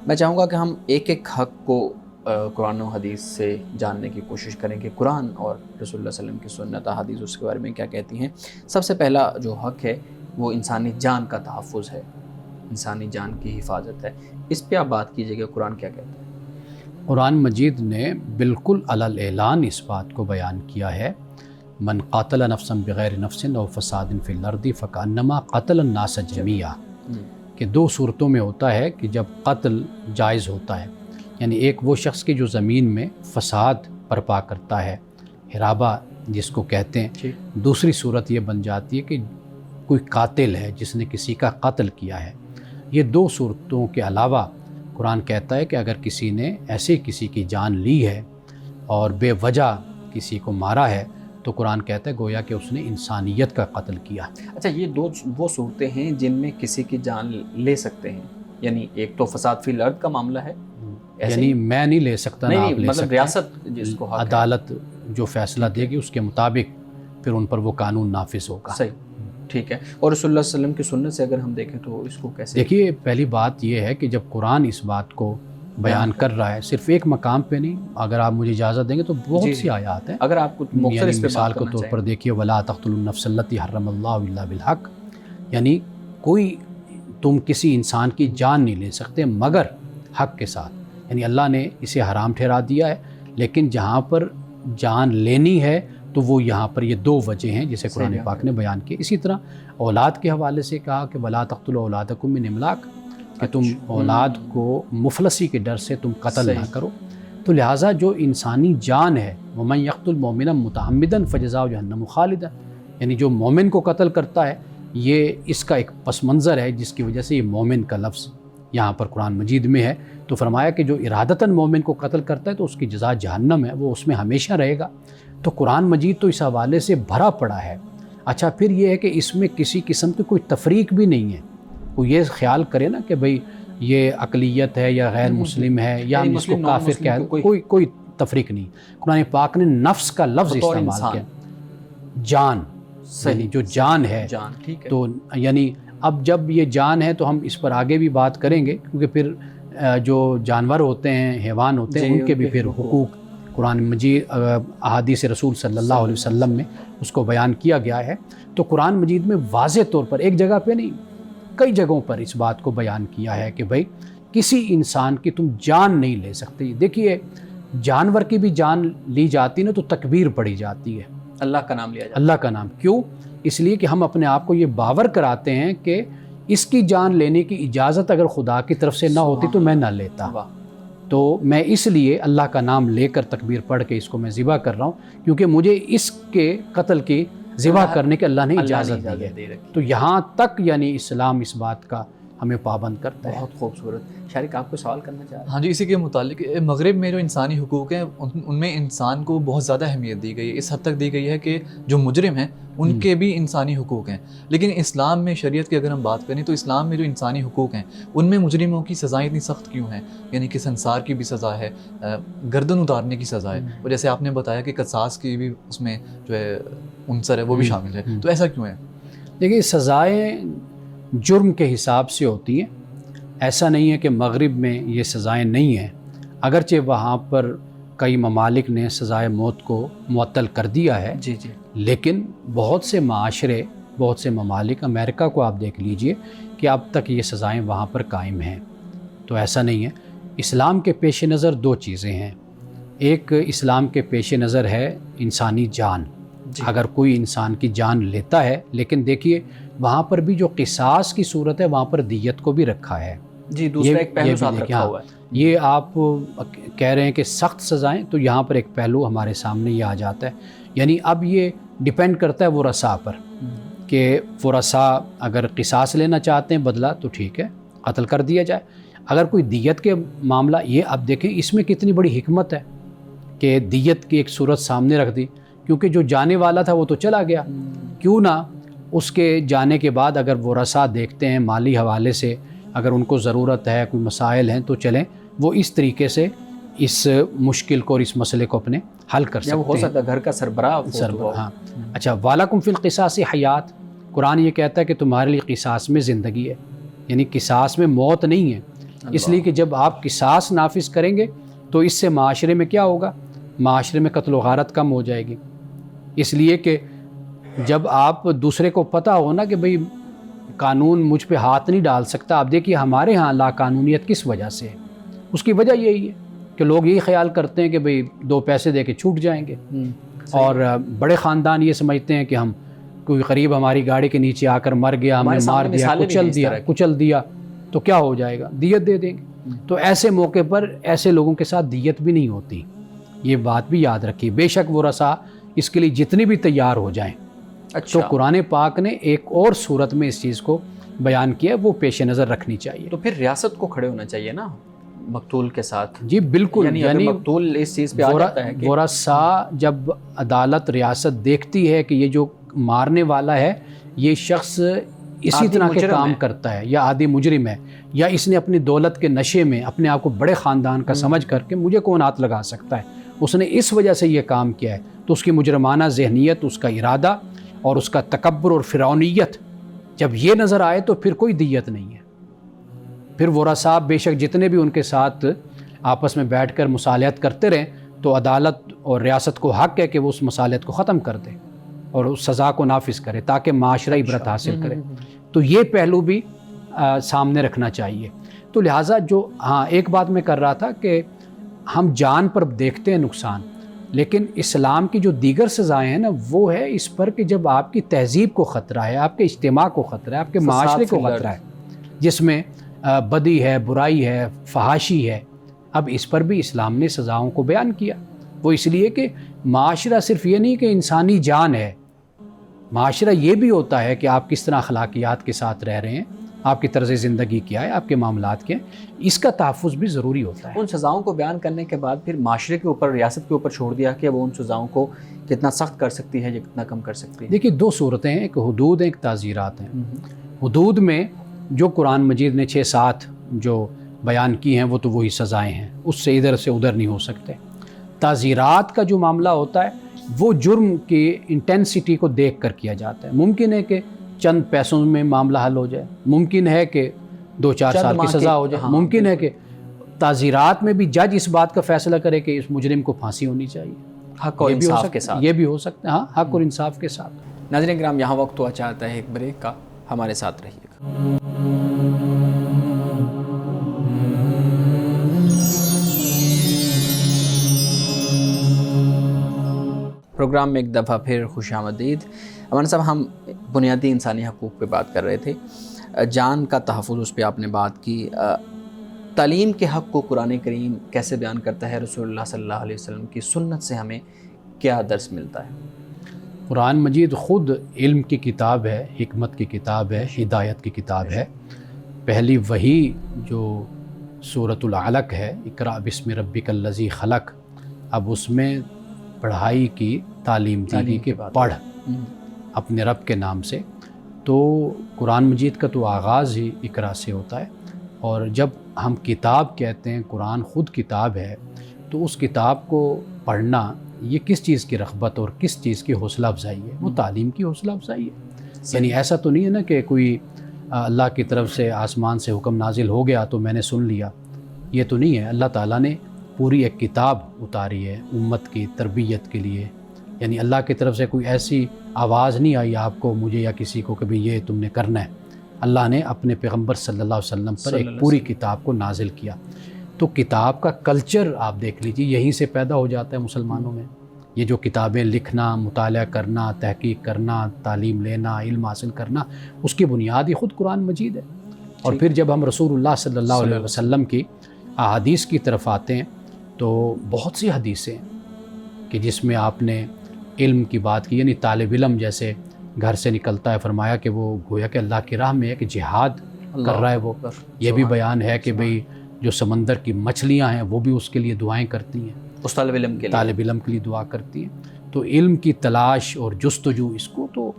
میں چاہوں گا کہ ہم ایک ایک حق کو قرآن و حدیث سے جاننے کی کوشش کریں کہ قرآن اور رسول اللہ صلی اللہ علیہ وسلم کی سنت حدیث اس کے بارے میں کیا کہتی ہیں۔ سب سے پہلا جو حق ہے وہ انسانی جان کا تحفظ ہے، انسانی جان کی حفاظت ہے، اس پہ آپ بات کیجئے کہ قرآن کیا کہتا ہے۔ قرآن مجید نے بالکل علی الاعلان اس بات کو بیان کیا ہے، من قاتل نفسا بغیر نفس او فساد فی الارض فکانما قتل الناس جمیعا، کہ دو صورتوں میں ہوتا ہے کہ جب قتل جائز ہوتا ہے، یعنی ایک وہ شخص کی جو زمین میں فساد برپا کرتا ہے، ہرابہ جس کو کہتے ہیں، دوسری صورت یہ بن جاتی ہے کہ کوئی قاتل ہے جس نے کسی کا قتل کیا ہے۔ یہ دو صورتوں کے علاوہ قرآن کہتا ہے کہ اگر کسی نے ایسے کسی کی جان لی ہے اور بے وجہ کسی کو مارا ہے تو قرآن کہتا ہے گویا کہ اس نے انسانیت کا قتل کیا۔ اچھا، یہ دو وہ صورتیں ہیں جن میں کسی کی جان لے سکتے ہیں، یعنی ایک تو فساد فی الارض کا معاملہ ہے، یعنی میں نہیں لے سکتا، نہ آپ لے مطلب سکتے، ریاست جس کو حق ہے، عدالت جو فیصلہ دے گی اس کے مطابق پھر ان پر وہ قانون نافذ ہوگا۔ صحیح، ٹھیک ہے۔ اور رسول اللہ صلی اللہ علیہ وسلم کی سنت سے اگر ہم دیکھیں تو اس کو کیسے؟ دیکھیے، پہلی بات یہ ہے کہ جب قرآن اس بات کو بیان کر رہا ہے، صرف ایک مقام پہ نہیں، اگر آپ مجھے اجازت دیں گے تو بہت سی آیات ہیں، اگر آپ کچھ مختصر اس پہ مثال بات کے کرنا طور چاہیں۔ پر دیکھیے وَلَا تَقْتُلُوا النَّفْسَ الَّتِي حَرَّمَ اللَّهُ إِلَّا بِالْحَقِّ، یعنی تم کسی انسان کی جان نہیں لے سکتے مگر حق کے ساتھ، یعنی اللہ نے اسے حرام ٹھہرا دیا ہے، لیکن جہاں پر جان لینی ہے تو وہ یہاں پر یہ دو وجہ ہیں جسے قرآن پاک نے بیان کی۔ اسی طرح اولاد کے حوالے سے کہا کہ وَلَا تَقْتُلُوا أَوْلَادَكُم مِّنْ إِمْلَاقٍ، کہ تم اولاد کو مفلسی کے ڈر سے تم قتل نہ کرو۔ تو لہٰذا جو انسانی جان ہے وَمَن يَقْتُلْ مُؤْمِنًا مُتَعَمِّدًا فَجَزَاؤُهُ جَهَنَّمُ خَالِدًا، یعنی جو مومن کو قتل کرتا ہے، یہ اس کا ایک پس منظر ہے جس کی وجہ سے یہ مومن کا لفظ یہاں پر قرآن مجید میں ہے۔ تو فرمایا کہ جو ارادتاً مومن کو قتل کرتا ہے تو اس کی جزا جہنم ہے، وہ اس میں ہمیشہ رہے گا۔ تو قرآن مجید تو اس حوالے سے بھرا پڑا ہے۔ اچھا، پھر یہ ہے کہ اس میں کسی قسم کی کوئی تفریق بھی نہیں ہے، وہ یہ خیال کرے نا کہ بھئی یہ اقلیت ہے یا غیر مسلم ہے یا ہم اس کو کافر کہہ، کوئی تفریق نہیں۔ قرآن پاک نے نفس کا لفظ استعمال کیا، جان، یعنی جو جان ہے، تو یعنی اب جب یہ جان ہے تو ہم اس پر آگے بھی بات کریں گے، کیونکہ پھر جو جانور ہوتے ہیں، حیوان ہوتے ہیں، ان کے بھی پھر حقوق قرآن مجید احادیث رسول صلی اللہ علیہ وسلم میں اس کو بیان کیا گیا ہے۔ تو قرآن مجید میں واضح طور پر ایک جگہ پہ نہیں، کئی جگہوں پر اس بات کو بیان کیا ہے کہ بھئی کسی انسان کی تم جان نہیں لے سکتے۔ دیکھیے، جانور کی بھی جان لی جاتی نا تو تکبیر پڑھی جاتی ہے، اللہ کا نام لیا جاتا ہے، اللہ کا نام۔ کیوں؟ اس لیے کہ ہم اپنے آپ کو یہ باور کراتے ہیں کہ اس کی جان لینے کی اجازت اگر خدا کی طرف سے نہ ہوتی تو میں نہ لیتا، تو میں اس لیے اللہ کا نام لے کر تکبیر پڑھ کے اس کو میں ذبح کر رہا ہوں، کیونکہ مجھے اس کے قتل کی ذبح کرنے کے اللہ نے اجازت دی ہے۔ تو یہاں تک یعنی اسلام اس بات کا ہمیں پابند کرتا ہے۔ بہت خوبصورت۔ شارق، آپ کو سوال کرنا چاہ رہے ہیں؟ ہاں جی، اسی کے متعلق مغرب میں جو انسانی حقوق ہیں ان میں انسان کو بہت زیادہ اہمیت دی گئی ہے، اس حد تک دی گئی ہے کہ جو مجرم ہیں ان کے بھی انسانی حقوق ہیں۔ لیکن اسلام میں، شریعت کی اگر ہم بات کریں تو اسلام میں جو انسانی حقوق ہیں ان میں مجرموں کی سزائیں اتنی سخت کیوں ہیں؟ یعنی کہ سنسار کی بھی سزا ہے، گردن اتارنے کی سزا ہے، اور جیسے آپ نے بتایا کہ قصاص کی بھی اس میں جو ہے عنصر ہے وہ بھی شامل ہے، تو ایسا کیوں ہے؟ دیکھیے، سزائیں جرم کے حساب سے ہوتی ہیں، ایسا نہیں ہے کہ مغرب میں یہ سزائیں نہیں ہیں، اگرچہ وہاں پر کئی ممالک نے سزائے موت کو معطل کر دیا ہے، جی جی، لیکن بہت سے معاشرے، بہت سے ممالک، امریکہ کو آپ دیکھ لیجئے کہ اب تک یہ سزائیں وہاں پر قائم ہیں۔ تو ایسا نہیں ہے۔ اسلام کے پیش نظر دو چیزیں ہیں، ایک اسلام کے پیش نظر ہے انسانی جان، اگر کوئی انسان کی جان لیتا ہے، لیکن دیکھیے وہاں پر بھی جو قصاص کی صورت ہے وہاں پر دیت کو بھی رکھا ہے۔ جی، دوسرا ایک پہلو ساتھ رکھا ہوا ہے۔ یہ آپ کہہ رہے ہیں کہ سخت سزائیں، تو یہاں پر ایک پہلو ہمارے سامنے یہ آ جاتا ہے، یعنی اب یہ ڈیپینڈ کرتا ہے ورثاء پر کہ ورثاء اگر قصاص لینا چاہتے ہیں بدلہ تو ٹھیک ہے، قتل کر دیا جائے۔ اگر کوئی دیت کے معاملہ، یہ اب دیکھیں اس میں کتنی بڑی حکمت ہے کہ دیت کی ایک صورت سامنے رکھ دی، کیونکہ جو جانے والا تھا وہ تو چلا گیا، کیوں نہ اس کے جانے کے بعد اگر ورثاء دیکھتے ہیں مالی حوالے سے، اگر ان کو ضرورت ہے، کوئی مسائل ہیں تو چلیں وہ اس طریقے سے اس مشکل کو اور اس مسئلے کو اپنے حل کر سکتے ہیں۔ ہو سکتا ہے گھر کا سربراہ ہاں۔ اچھا، وَلَكُمْ فِي الْقِصَاصِ حیات، قرآن یہ کہتا ہے کہ تمہارے لیے قصاص میں زندگی ہے، یعنی قصاص میں موت نہیں ہے، اس لیے کہ جب آپ قصاص نافذ کریں گے تو اس سے معاشرے میں کیا ہوگا؟ معاشرے میں قتل و غارت کم ہو جائے گی، اس لیے کہ جب آپ دوسرے کو پتہ ہو نا کہ بھئی قانون مجھ پہ ہاتھ نہیں ڈال سکتا. آپ دیکھیے ہمارے ہاں لا قانونیت کس وجہ سے ہے؟ اس کی وجہ یہی ہے کہ لوگ یہی خیال کرتے ہیں کہ بھئی 2 پیسے دے کے چھوٹ جائیں گے، اور بڑے خاندان یہ سمجھتے ہیں کہ ہم کوئی غریب ہماری گاڑی کے نیچے آ کر مر گیا، ہم نے مار دیا، کچل دیا تو کیا ہو جائے گا؟ دیت دے دیں گے. تو ایسے موقع پر ایسے لوگوں کے ساتھ دیت بھی نہیں ہوتی. یہ بات بھی یاد رکھیے. بے شک وہ رسا اس کے لیے جتنی بھی تیار ہو جائیں. تو قرآن پاک نے ایک اور صورت میں اس چیز کو بیان کیا، وہ پیش نظر رکھنی چاہیے. تو پھر ریاست کو کھڑے ہونا چاہیے نا مقتول کے ساتھ. جی بالکل، یعنی مقتول اس چیز پہ آ جاتا ہے کہ ورثہ جب عدالت ریاست دیکھتی ہے کہ یہ جو مارنے والا ہے یہ شخص اسی طرح کے کام کرتا ہے یا عادی مجرم ہے، یا اس نے اپنی دولت کے نشے میں اپنے آپ کو بڑے خاندان کا سمجھ کر کے مجھے کون ہاتھ لگا سکتا ہے، اس نے اس وجہ سے یہ کام کیا ہے، تو اس کی مجرمانہ ذہنیت، اس کا ارادہ اور اس کا تکبر اور فرعونیت جب یہ نظر آئے تو پھر کوئی دیت نہیں ہے. پھر ورثاء بے شک جتنے بھی ان کے ساتھ آپس میں بیٹھ کر مصالحت کرتے رہیں تو عدالت اور ریاست کو حق ہے کہ وہ اس مصالحت کو ختم کر دے اور اس سزا کو نافذ کرے تاکہ معاشرہ عبرت حاصل کرے. تو یہ پہلو بھی سامنے رکھنا چاہیے. تو لہٰذا جو ایک بات میں کر رہا تھا کہ ہم جان پر دیکھتے ہیں نقصان، لیکن اسلام کی جو دیگر سزائیں ہیں نا وہ ہے اس پر کہ جب آپ کی تہذیب کو خطرہ ہے، آپ کے اجتماع کو خطرہ ہے، آپ کے معاشرے کو خطرہ ہے، جس میں بدی ہے، برائی ہے، فحاشی ہے. اب اس پر بھی اسلام نے سزاؤں کو بیان کیا. وہ اس لیے کہ معاشرہ صرف یہ نہیں کہ انسانی جان ہے، معاشرہ یہ بھی ہوتا ہے کہ آپ کس طرح اخلاقیات کے ساتھ رہ رہے ہیں، آپ کی طرز زندگی کیا ہے، آپ کے معاملات کیا ہیں، اس کا تحفظ بھی ضروری ہوتا ہے. ان سزاؤں کو بیان کرنے کے بعد پھر معاشرے کے اوپر، ریاست کے اوپر چھوڑ دیا کہ وہ ان سزاؤں کو کتنا سخت کر سکتی ہے یا کتنا کم کر سکتی ہے. دیکھیے 2 صورتیں ہیں، ایک حدود ہیں، ایک تعزیرات ہیں. حدود میں جو قرآن مجید نے 6-7 جو بیان کی ہیں وہ تو وہی سزائیں ہیں، اس سے ادھر سے ادھر نہیں ہو سکتے. تعزیرات کا جو معاملہ ہوتا ہے وہ جرم کی انٹینسٹی کو دیکھ کر کیا جاتا ہے. ممکن ہے کہ چند پیسوں میں معاملہ حل ہو جائے، ممکن ہے کہ 2-4 سال کی سزا ہو جائے، ممکن ہے کہ تعزیرات میں بھی جج اس بات کا فیصلہ کرے کہ اس مجرم کو پھانسی ہونی چاہیے، حق اور انصاف کے ساتھ. یہ بھی ہو سکتا ہے، حق اور انصاف کے ساتھ. ناظرین کرام، یہاں وقت ہوا چاہتا ہے ایک بریک کا، ہمارے ساتھ رہیے گا. پروگرام میں ایک دفعہ پھر خوش آمدید. امان صاحب، ہم بنیادی انسانی حقوق پہ بات کر رہے تھے، جان کا تحفظ اس پہ آپ نے بات کی. تعلیم کے حق کو قرآن کریم کیسے بیان کرتا ہے؟ رسول اللہ صلی اللہ علیہ وسلم کی سنت سے ہمیں کیا درس ملتا ہے؟ قرآن مجید خود علم کی کتاب ہے، حکمت کی کتاب ہے، ہدایت کی کتاب ہے. پہلی وحی جو سورۃ العلق ہے، اقرأ بسم ربک الذی خلق، اب اس میں پڑھائی کی تعلیم دی گئی کہ پڑھ اپنے رب کے نام سے. تو قرآن مجید کا تو آغاز ہی اقرا سے ہوتا ہے، اور جب ہم کتاب کہتے ہیں، قرآن خود کتاب ہے، تو اس کتاب کو پڑھنا یہ کس چیز کی رغبت اور کس چیز کی حوصلہ افزائی ہے؟ وہ تعلیم کی حوصلہ افزائی ہے. یعنی ایسا تو نہیں ہے نا کہ کوئی اللہ کی طرف سے آسمان سے حکم نازل ہو گیا تو میں نے سن لیا، یہ تو نہیں ہے. اللہ تعالیٰ نے پوری ایک کتاب اتاری ہے امت کی تربیت کے لیے. یعنی اللہ کی طرف سے کوئی ایسی آواز نہیں آئی آپ کو، مجھے یا کسی کو کہ بھی یہ تم نے کرنا ہے. اللہ نے اپنے پیغمبر صلی اللہ علیہ وسلم پر ایک پوری کتاب کو نازل کیا. تو کتاب کا کلچر آپ دیکھ لیجیے، یہیں سے پیدا ہو جاتا ہے مسلمانوں میں. یہ جو کتابیں لکھنا، مطالعہ کرنا، تحقیق کرنا، تعلیم لینا، علم حاصل کرنا، اس کی بنیاد ہی خود قرآن مجید ہے. اور پھر جب ہم رسول اللہ صلی اللہ علیہ وسلم کی احادیث کی طرف آتے ہیں تو بہت سی حدیثیں ہیں کہ جس میں آپ نے علم کی بات کی. یعنی طالب علم جیسے گھر سے نکلتا ہے، فرمایا کہ وہ گویا کہ اللہ کی راہ میں ہے، کہ جہاد کر رہا ہے. وہ یہ بھی بیان ہے کہ بھئی جو سمندر کی مچھلیاں ہیں وہ بھی اس کے لیے دعائیں کرتی ہیں، اس طالب علم کے لیے دعا کرتی ہیں. تو علم کی تلاش اور جستجو، اس کو تو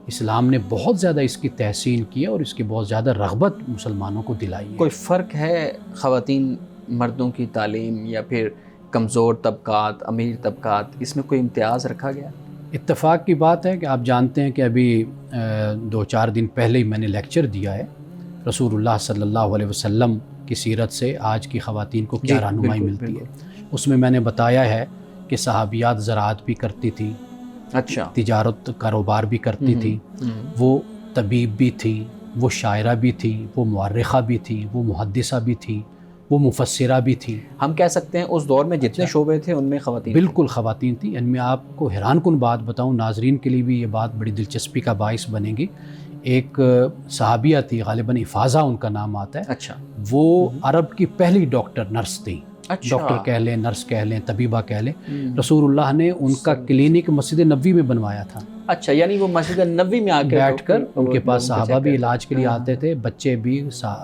اسلام نے بہت زیادہ اس کی تحسین کی ہے اور اس کی بہت زیادہ رغبت مسلمانوں کو دلائی ہے. کوئی فرق ہے خواتین مردوں کی تعلیم یا پھر کمزور طبقات، امیر طبقات، اس میں کوئی امتیاز رکھا گیا؟ اتفاق کی بات ہے کہ آپ جانتے ہیں کہ ابھی 2-4 دن پہلے ہی میں نے لیکچر دیا ہے رسول اللہ صلی اللہ علیہ وسلم کی سیرت سے آج کی خواتین کو کیا رہنمائی ملتی ہے. اس میں نے بتایا ہے کہ صحابیات زراعت بھی کرتی تھی، اچھا، تجارت کاروبار بھی کرتی تھی، وہ طبیب بھی تھی، وہ شاعرہ بھی تھی، وہ مورخہ بھی تھی، وہ محدثہ بھی تھی، وہ مفسرہ بھی تھی۔ ہم کہہ سکتے ہیں اس دور میں جتنے شعبے تھے ان میں خواتین بالکل خواتین تھیں۔ ان میں آپ کو حیران کن بات بتاؤں، ناظرین کے لیے بھی یہ بات بڑی دلچسپی کا باعث بنے گی۔ ایک صحابیہ تھی، غالباً افاظہ ان کا نام آتا ہے، اچھا، وہ عرب کی پہلی ڈاکٹر نرس تھی، اچھا، ڈاکٹر کہہ لیں، نرس کہہ لیں، طبیبہ کہہ لیں۔ رسول اللہ نے ان کا کلینک مسجد نبوی میں بنوایا تھا۔ اچھا، یعنی وہ مسجد نبوی میں آ کے بیٹھ کر ان کے پاس صحابہ بھی علاج کے لیے آتے تھے، بچے بھی،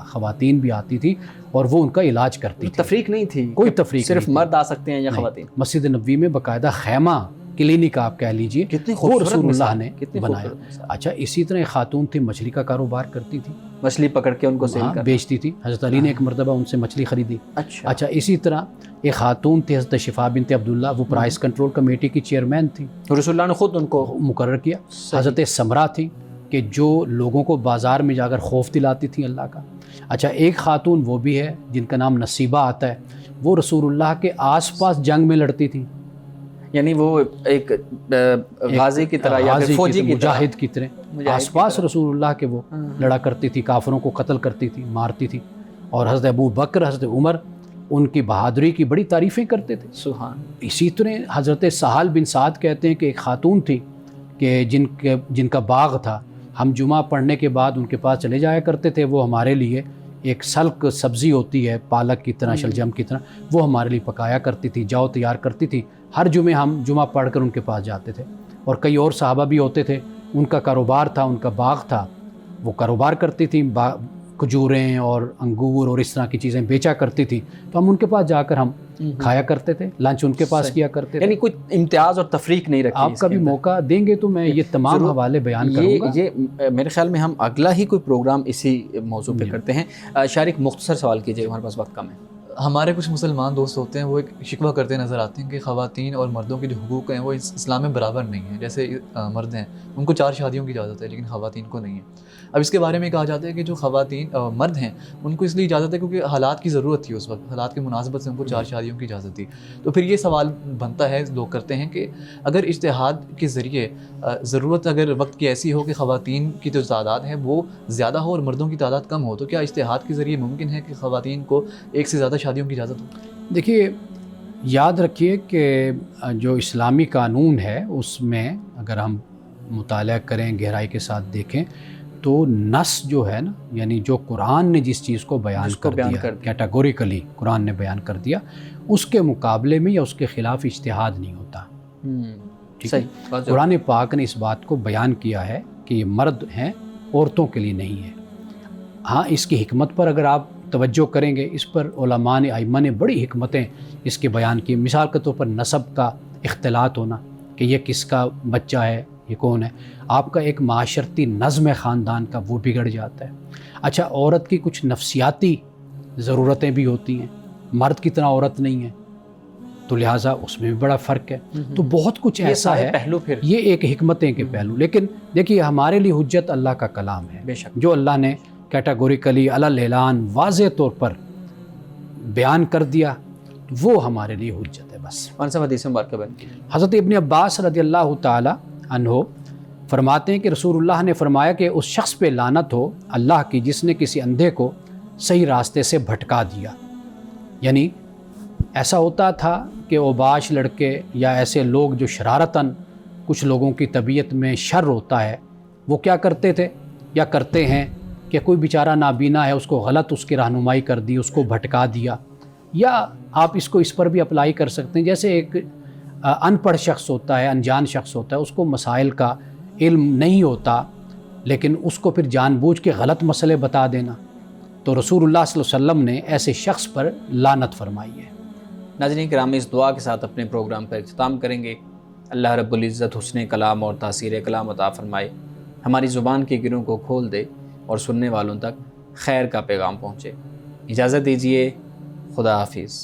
خواتین بھی آتی تھی، اور وہ ان کا علاج کرتی تھی۔ تفریق نہیں تھی، کوئی تفریق صرف نہیں مرد آ سکتے ہیں یا تھی۔ خواتین؟ مسجد نبوی میں باقاعدہ خیمہ، کلینک آپ کہہ لیجئے، کتنی وہ خوبصورت رسول اللہ مثال، نے کتنی بنایا۔ خوبصورت مثال۔ اچھا، اسی طرح ایک خاتون تھی، مچھلی کا کاروبار کرتی تھی، مچھلی پکڑ کے ان کو سیل کر، بیچتی تھی۔ حضرت علی نے ایک مرتبہ ان سے مچھلی خریدی۔ اچھا، اچھا، اسی طرح ایک خاتون تھی حضرت شفا بنت عبداللہ، وہ پرائز کنٹرول کمیٹی کی چیئرمین تھی، رسول اللہ نے خود ان کو مقرر کیا۔ حضرت سمرہ تھی کہ جو لوگوں کو بازار میں جا کر خوف دلاتی تھی اللہ کا۔ اچھا، ایک خاتون وہ بھی ہے جن کا نام نصیبہ آتا ہے، وہ رسول اللہ کے آس پاس جنگ میں لڑتی تھی، یعنی وہ ایک غازی کی طرح یا پھر فوجی کی طرح، مجاہد کی طرح آس پاس رسول اللہ کے وہ لڑا کرتی تھی، کافروں کو قتل کرتی تھی، مارتی تھی۔ اور حضرت ابو بکر، حضرت عمر ان کی بہادری کی بڑی تعریفیں کرتے تھے۔ سبحان۔ اسی طرح حضرت سہل بن سعد کہتے ہیں کہ ایک خاتون تھی کہ جن کا باغ تھا، ہم جمعہ پڑھنے کے بعد ان کے پاس چلے جایا کرتے تھے، وہ ہمارے لیے ایک سلک سبزی ہوتی ہے پالک کی طرح، شلجم کی طرح، وہ ہمارے لیے پکایا کرتی تھی، جاؤ تیار کرتی تھی۔ ہر جمعے ہم جمعہ پڑھ کر ان کے پاس جاتے تھے۔ اور کئی اور صحابہ بھی ہوتے تھے، ان کا کاروبار تھا، ان کا باغ تھا، وہ کاروبار کرتی تھی، کھجوریں اور انگور اور اس طرح کی چیزیں بیچا کرتی تھی، تو ہم ان کے پاس جا کر ہم کھایا کرتے تھے، لنچ ان کے پاس کیا کرتے تھے۔ یعنی کوئی امتیاز اور تفریق نہیں رکھی۔ آپ کبھی موقع دیں گے تو میں یہ تمام حوالے بیان کروں گا۔ یہ میرے خیال میں ہم اگلا ہی کوئی پروگرام اسی موضوع پہ کرتے ہیں۔ شارق، مختصر سوال کیجیے، ہمارے پاس وقت کم ہے۔ ہمارے کچھ مسلمان دوست ہوتے ہیں، وہ ایک شکوہ کرتے نظر آتے ہیں کہ خواتین اور مردوں کے جو حقوق ہیں وہ اسلام میں برابر نہیں ہیں۔ جیسے مرد ہیں، ان کو 4 شادیوں کی اجازت ہے، لیکن خواتین کو نہیں ہے۔ اب اس کے بارے میں کہا جاتا ہے کہ جو خواتین مرد ہیں ان کو اس لیے اجازت ہے کیونکہ حالات کی ضرورت تھی، اس وقت حالات کی مناسبت سے ان کو 4 شادیوں کی اجازت تھی۔ تو پھر یہ سوال بنتا ہے، لوگ کرتے ہیں کہ اگر اجتہاد کے ذریعے ضرورت اگر وقت کی ایسی ہو کہ خواتین کی جو تعداد ہے وہ زیادہ ہو اور مردوں کی تعداد کم ہو، تو کیا اجتہاد کے ذریعے ممکن ہے کہ خواتین کو 1 سے زیادہ شادیوں کی اجازت ہو؟ دیکھیے، یاد رکھیے کہ جو اسلامی قانون ہے اس میں اگر ہم مطالعہ کریں، گہرائی کے ساتھ دیکھیں، تو نص جو ہے نا، یعنی جو قرآن نے جس چیز کو بیان کر دیا، کیٹاگوریکلی قرآن نے بیان کر دیا، اس کے مقابلے میں یا اس کے خلاف اجتہاد نہیں ہوتا۔ ٹھیک ہے، قرآن پاک نے اس بات کو بیان کیا ہے کہ یہ مرد ہیں، عورتوں کے لیے نہیں ہے۔ ہاں، اس کی حکمت پر اگر آپ توجہ کریں گے، اس پر علماء نے، ائمہ نے بڑی حکمتیں اس کے بیان کی۔ مثال کے طور پر نسب کا اختلاط ہونا، کہ یہ کس کا بچہ ہے، یہ کون ہے، آپ کا ایک معاشرتی نظم خاندان کا وہ بگڑ جاتا ہے۔ اچھا، عورت کی کچھ نفسیاتی ضرورتیں بھی ہوتی ہیں، مرد کی طرح عورت نہیں ہے، تو لہٰذا اس میں بھی بڑا فرق ہے۔ تو بہت کچھ ایسا ہے، پہلو پھر یہ ایک حکمتیں کے پہلو۔ لیکن دیکھیے، ہمارے لیے حجت اللہ کا کلام ہے، بے شک، جو اللہ نے کیٹاگوریکلی علی الاعلان واضح طور پر بیان کر دیا، وہ ہمارے لیے حجت ہے بس۔ کون سا حدیث مبارکہ بیان کی؟ حضرت ابن عباس رضی اللہ تعالی عنہ فرماتے ہیں کہ رسول اللہ نے فرمایا کہ اس شخص پہ لعنت ہو اللہ کی جس نے کسی اندھے کو صحیح راستے سے بھٹکا دیا۔ یعنی ایسا ہوتا تھا کہ اوباش لڑکے یا ایسے لوگ جو شرارتاً، کچھ لوگوں کی طبیعت میں شر ہوتا ہے، وہ کیا کرتے تھے یا کرتے ہیں کہ کوئی بیچارہ نابینا ہے، اس کو غلط اس کی رہنمائی کر دی، اس کو بھٹکا دیا۔ یا آپ اس کو اس پر بھی اپلائی کر سکتے ہیں، جیسے ایک ان پڑھ شخص ہوتا ہے، انجان شخص ہوتا ہے، اس کو مسائل کا علم نہیں ہوتا، لیکن اس کو پھر جان بوجھ کے غلط مسئلے بتا دینا، تو رسول اللہ صلی اللہ علیہ وسلم نے ایسے شخص پر لعنت فرمائی ہے۔ ناظرین کرام، اس دعا کے ساتھ اپنے پروگرام پر اختتام کریں گے۔ اللہ رب العزت حسن کلام اور تاثیر کلام عطا فرمائے، ہماری زبان کے گروں کو کھول دے اور سننے والوں تک خیر کا پیغام پہنچے۔ اجازت دیجیے، خدا حافظ۔